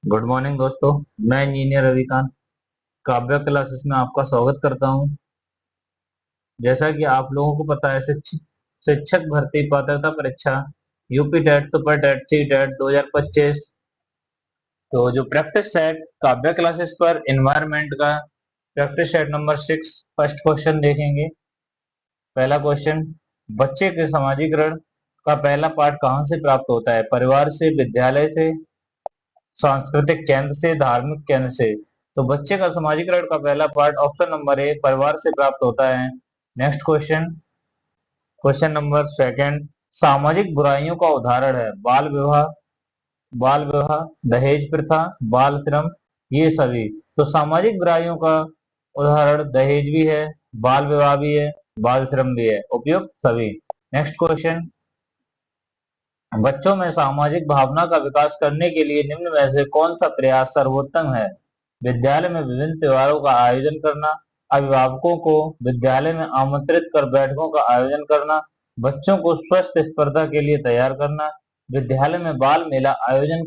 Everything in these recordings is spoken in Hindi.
गुड मॉर्निंग दोस्तों। मैं इंजीनियर रविकांत काव्य क्लासेस में आपका स्वागत करता हूं। जैसा कि आप लोगों को पता है, शिक्षक भर्ती पात्रता परीक्षा UP TET super TET C TET 2025। तो जो प्रैक्टिस सेट काव्य क्लासेस पर एनवायरनमेंट का practice set number 6 first question देखेंगे। पहला क्वेश्चन, बच्चे के समाजीकरण का पहला पाठ कहाँ से प्राप्त होता है? परिवार से, विद्यालय से, सांस्कृतिक केंद्र से, धार्मिक केंद्र से। तो बच्चे का समाजीकरण का पहला पार्ट ऑप्शन नंबर ए परिवार से प्राप्त होता है। Next question, question number second, सामाजिक बुराइयों का उदाहरण है बाल विवाह, दहेज प्रथा, बाल श्रम, ये सभी। तो सामाजिक बुराइयों का उदाहरण दहेज भी है, बाल विवाह भी है, बाल श्रम भी है, उपयुक्त सभी। नेक्स्ट क्वेश्चन, बच्चों में सामाजिक भावना का विकास करने के लिए निम्न में से कौन सा प्रयास सर्वोत्तम है? विद्यालय में विभिन्न त्योहारों का आयोजन करना, अभिभावकों को विद्यालय में आमंत्रित कर बैठकों का आयोजन करना, बच्चों को स्वस्थ स्पर्धा के लिए तैयार करना, विद्यालय में बाल मेला आयोजन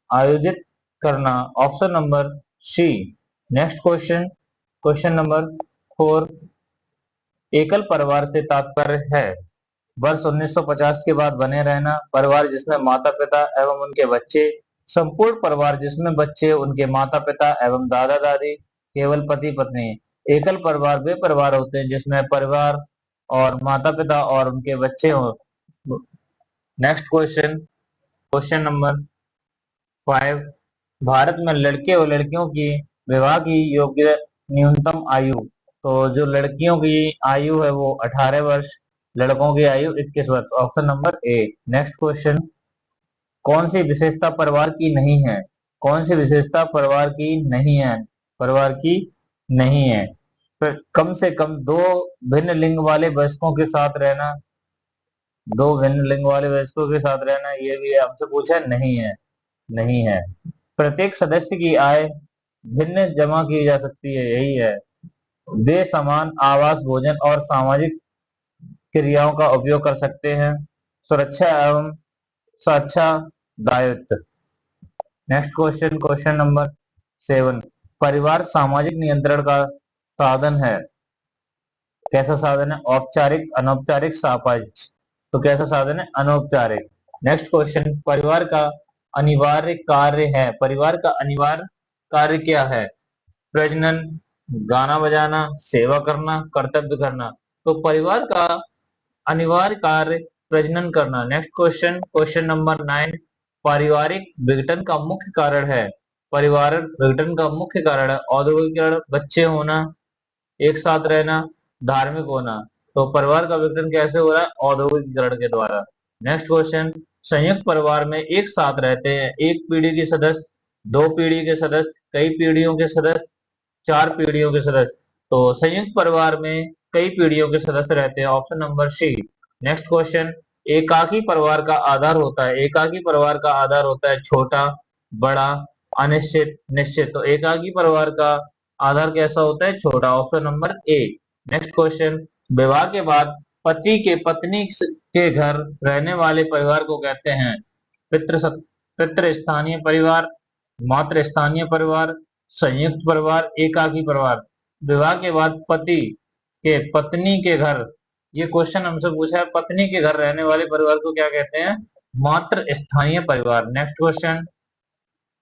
आयोजित करना। Option number C. Next question, question number 4, एकल परिवार से तात्पर्य है वर्ष 1950 के बाद बने रहना, परिवार जिसमें माता पिता एवं उनके बच्चे, संपूर्ण परिवार जिसमें बच्चे, उनके माता पिता एवं दादा दादी, केवल पति पत्नी। एकल परिवार वे परिवार होते हैं जिसमें परिवार और माता पिता और उनके बच्चे हो। Next question, question number 5, Bharat में लड़के और लड़कियों की विवाह की योग्य न्यूनतम आयु। तो जो लड़कियों की आयु है वो 18 वर्ष, लड़कों की आयु 21 वर्ष। ऑप्शन नंबर ए। नेक्स्ट क्वेश्चन, कौन सी विशेषता परिवार की नहीं है? कौन सी विशेषता परिवार की नहीं है? परिवार की नहीं है। फिर कम से कम दो भिन्न लिंग वाले वयस्कों के साथ रहना, दो भिन्न लिंग वाले वयस्कों के साथ रहना, ये भी हमसे पूछा है, नहीं है, नहीं है। प्रत्येक सदस्य की आय भिन्न जमा की जा सकती है, यही है। वे समान आवास, भोजन और सामाजिक क्रियाओं का उपयोग कर सकते हैं। सुरक्षा एवं साझा दायित्व। नेक्स्ट क्वेश्चन, क्वेश्चन नंबर 7, परिवार सामाजिक नियंत्रण का साधन है। कैसा साधन है? औपचारिक, अनौपचारिक, सापेक्ष। तो कैसा साधन है? अनौपचारिक। नेक्स्ट क्वेश्चन, परिवार का अनिवार्य कार्य है। परिवार का अनिवार्य कार्य क्या है? प्रजनन, गाना बजाना, सेवा करना, कर्तव्य करना। तो परिवार का अनिवार्य कार्य प्रजनन करना। नेक्स्ट क्वेश्चन, क्वेश्चन नंबर 9, पारिवारिक विघटन का मुख्य कारण है। पारिवारिक विघटन का मुख्य कारण है औद्योगिकरण, बच्चे होना, एक साथ रहना, धार्मिक होना। तो परिवार का विघटन कैसे हो रहा है? औद्योगिकरण के द्वारा। नेक्स्ट क्वेश्चन, संयुक्त परिवार में एक साथ रहते हैं एक पीढ़ी के सदस्य, दो पीढ़ी के सदस्य, कई पीढ़ियों के सदस्य, चार पीढ़ियों के सदस्य। तो संयुक्त परिवार में कई पीढ़ियों के सदस्य रहते हैं। Option number C. Next question, एकाकी परिवार का आधार होता है। एकाकी परिवार का आधार होता है छोटा, बड़ा, अनिश्चित, निश्चित। तो एकाकी परिवार का आधार कैसा होता है? छोटा। ऑप्शन नंबर ए। नेक्स्ट क्वेश्चन, विवाह के बाद पति के पत्नी के घर रहने वाले परिवार को कहते हैं पितृ पितृ स्थानीय परिवार, मातृ स्थानीय परिवार, संयुक्त परिवार, एकाकी परिवार। विवाह के बाद पति के पत्नी के घर, ये क्वेश्चन हमसे पूछा है, पत्नी के घर रहने वाले परिवार को क्या कहते हैं? मातृ स्थानीय परिवार। नेक्स्ट क्वेश्चन,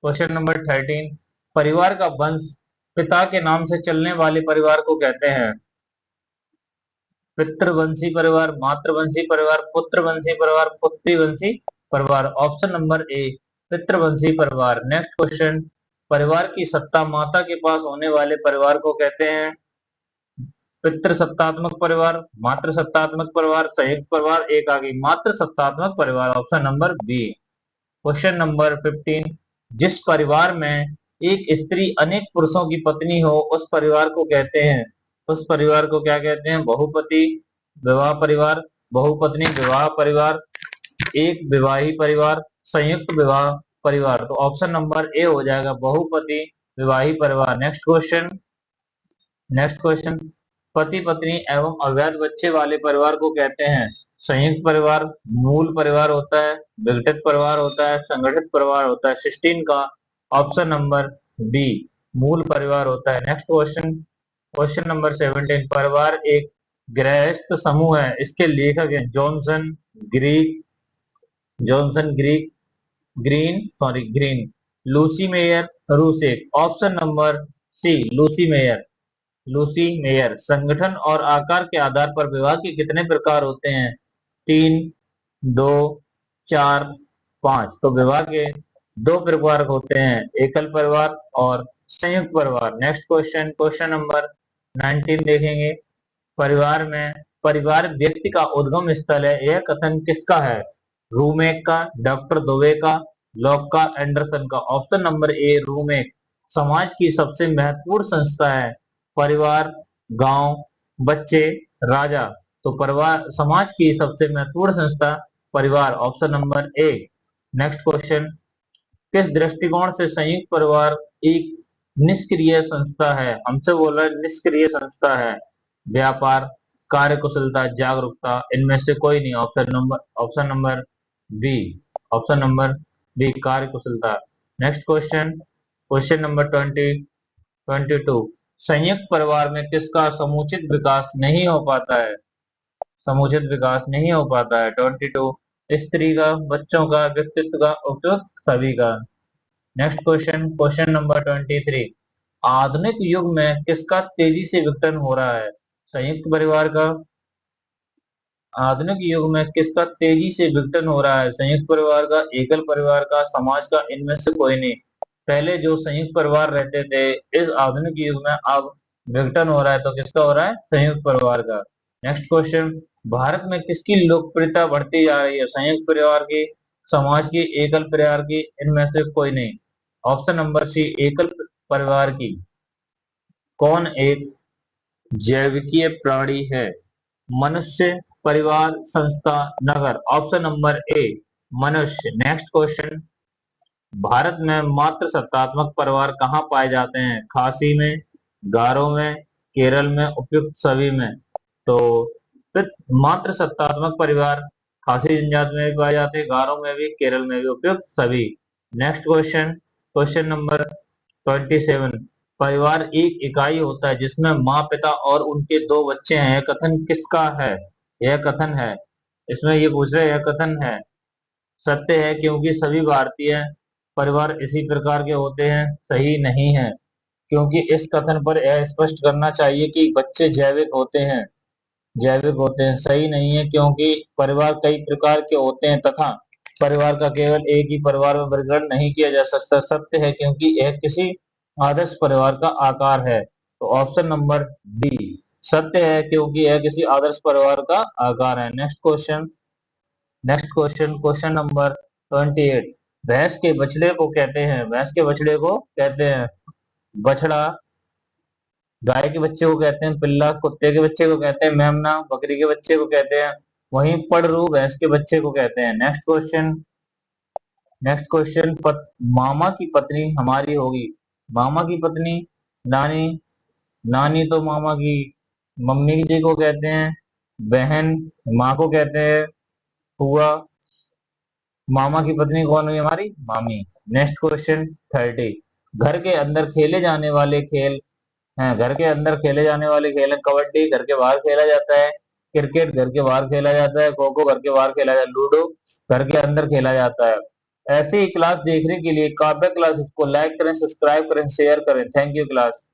क्वेश्चन नंबर 13, परिवार का वंश पिता के नाम से चलने वाले परिवार को कहते हैं पितृवंशी परिवार, मातृवंशी परिवार, पुत्रवंशी परिवार, पुत्रीवंशी परिवार। ऑप्शन नंबर ए, पितृवंशी परिवार। नेक्स्ट क्वेश्चन, परिवार की सत्ता माता के पास होने वाले परिवार को कहते हैं पितृसत्तात्मक परिवार, मातृसत्तात्मक परिवार, संयुक्त परिवार, एकाकी। मातृसत्तात्मक परिवार। Option number B. Question number 15, जिस परिवार में एक स्त्री अनेक पुरुषों की पत्नी हो उस परिवार को कहते हैं, उस परिवार को क्या कहते हैं? बहुपति विवाह परिवार, बहुपत्नी विवाह परिवार, एक विवाही परिवार, संयुक्त विवाह परिवार। तो ऑप्शन नंबर ए हो जाएगा, बहुपति विवाही परिवार। नेक्स्ट क्वेश्चन, नेक्स्ट क्वेश्चन, पति पत्नी एवं अवैध बच्चे वाले परिवार को कहते हैं संयुक्त परिवार, मूल परिवार होता है, विघटित परिवार होता है, संगठित परिवार होता है। 16 का ऑप्शन नंबर बी मूल परिवार होता है। नेक्स्ट क्वेश्चन, क्वेश्चन नंबर 17, परिवार एक गृहस्थ समूह है, इसके लेखक हैं ग्रीन, लूसी मेयर, रूसेक। Option number C Lucy Mair. संगठन और आकार के आधार पर विभाग के कितने प्रकार होते हैं? 3, 2, 4, 5। तो विभाग के दो प्रकार होते हैं, एकल परिवार और संयुक्त परिवार। नेक्स्ट क्वेश्चन, क्वेश्चन नंबर 19 देखेंगे। परिवार व्यक्ति का उद्गम स्थल है, यह कथन किसका है? रूमेक का, डॉक्टर दुबे का, लॉक का, एंडरसन का। ऑप्शन नंबर ए रूमेक। समाज की सबसे महत्वपूर्ण संस्था है परिवार, गांव, बच्चे, राजा। तो परिवार समाज की सबसे महत्वपूर्ण संस्था परिवार, ऑप्शन नंबर ए। नेक्स्ट क्वेश्चन, किस दृष्टिकोण से संयुक्त परिवार एक निष्क्रिय संस्था है? हमसे बोल रहा है निष्क्रिय संस्था है। व्यापार, कार्यकुशलता, जागरूकता, इनमें से कोई नहीं। ऑप्शन नंबर बी कार्यकुशलता। नेक्स्ट क्वेश्चन, क्वेश्चन नंबर 22, संयुक्त परिवार में किसका समुचित विकास नहीं हो पाता है? 22, स्त्री का, बच्चों का, व्यक्तित्व का, उपयुक्त सभी का। नेक्स्ट क्वेश्चन, क्वेश्चन नंबर 23, आधुनिक युग में किसका तेजी से विघटन हो रहा है? संयुक्त परिवार का। आधुनिक युग में किसका तेजी से विघटन हो रहा है? संयुक्त परिवार का, एकल परिवार का, समाज का, इनमें से कोई नहीं। पहले जो संयुक्त परिवार रहते थे, इस आधुनिक युग में अब विघटन हो रहा है, तो किसका हो रहा है? संयुक्त परिवार का। नेक्स्ट क्वेश्चन, भारत में किसकी लोकप्रियता बढ़ती जा रही है? संयुक्त परिवार की, समाज की, एकल परिवार की, इनमें से कोई नहीं। ऑप्शन नंबर सी एकल परिवार की। कौन एक जैविकीय प्राणी है? मनुष्य, परिवार, संस्था, नगर। ऑप्शन नंबर ए मनुष्य। नेक्स्ट क्वेश्चन, भारत में मात्र सत्तात्मक परिवार कहाँ पाए जाते हैं? खासी में, गारो में, केरल में, उपयुक्त सभी में। तो मात्र सत्तात्मक परिवार खासी जनजाति में भी पाए जाते हैं, गारो में भी, केरल में भी, उपयुक्त सभी। नेक्स्ट क्वेश्चन, क्वेश्चन नंबर 27, परिवार एक इकाई होता है जिसमें माँ, पिता और उनके 2 बच्चे हैं, यह कथन किसका है? यह कथन है, इसमें ये पूछ रहे यह कथन है सत्य है क्योंकि सभी भारतीय परिवार इसी प्रकार के होते हैं? सही नहीं है, क्योंकि इस कथन पर यह स्पष्ट करना चाहिए कि बच्चे जैविक होते हैं। सही नहीं है, क्योंकि परिवार कई प्रकार के होते हैं तथा परिवार का केवल एक ही परिवार में वर्गीकरण नहीं किया जा सकता। सत्य है क्योंकि यह किसी आदर्श परिवार का आकार है। तो ऑप्शन नंबर डी सत्य है क्योंकि यह किसी आदर्श परिवार का आकार है। नेक्स्ट क्वेश्चन, क्वेश्चन नंबर 28, भैंस के बछड़े को कहते हैं बछड़ा, गाय के बच्चे को कहते हैं पिल्ला, कुत्ते के बच्चे को कहते हैं मेमना, बकरी के बच्चे को कहते हैं वहीं पड़रू, भैंस के बच्चे को कहते हैं। नेक्स्ट क्वेश्चन, मामा की पत्नी हमारी होगी। मामा की पत्नी, नानी, तो मामा की मम्मी जी को कहते हैं, बहन माँ को कहते हैं, हुआ मामा की पत्नी कौन हुई? हमारी मामी। नेक्स्ट क्वेश्चन 30, घर के अंदर खेले जाने वाले खेल हैं। कबड्डी घर के बाहर खेला जाता है, क्रिकेट घर के बाहर खेला जाता है, खो खो घर के बाहर खेला जाता है, लूडो घर के अंदर खेला जाता है। ऐसे ही क्लास देखने के लिए काव्य क्लासेस को लाइक करें, सब्सक्राइब करें, शेयर करें। Thank you class.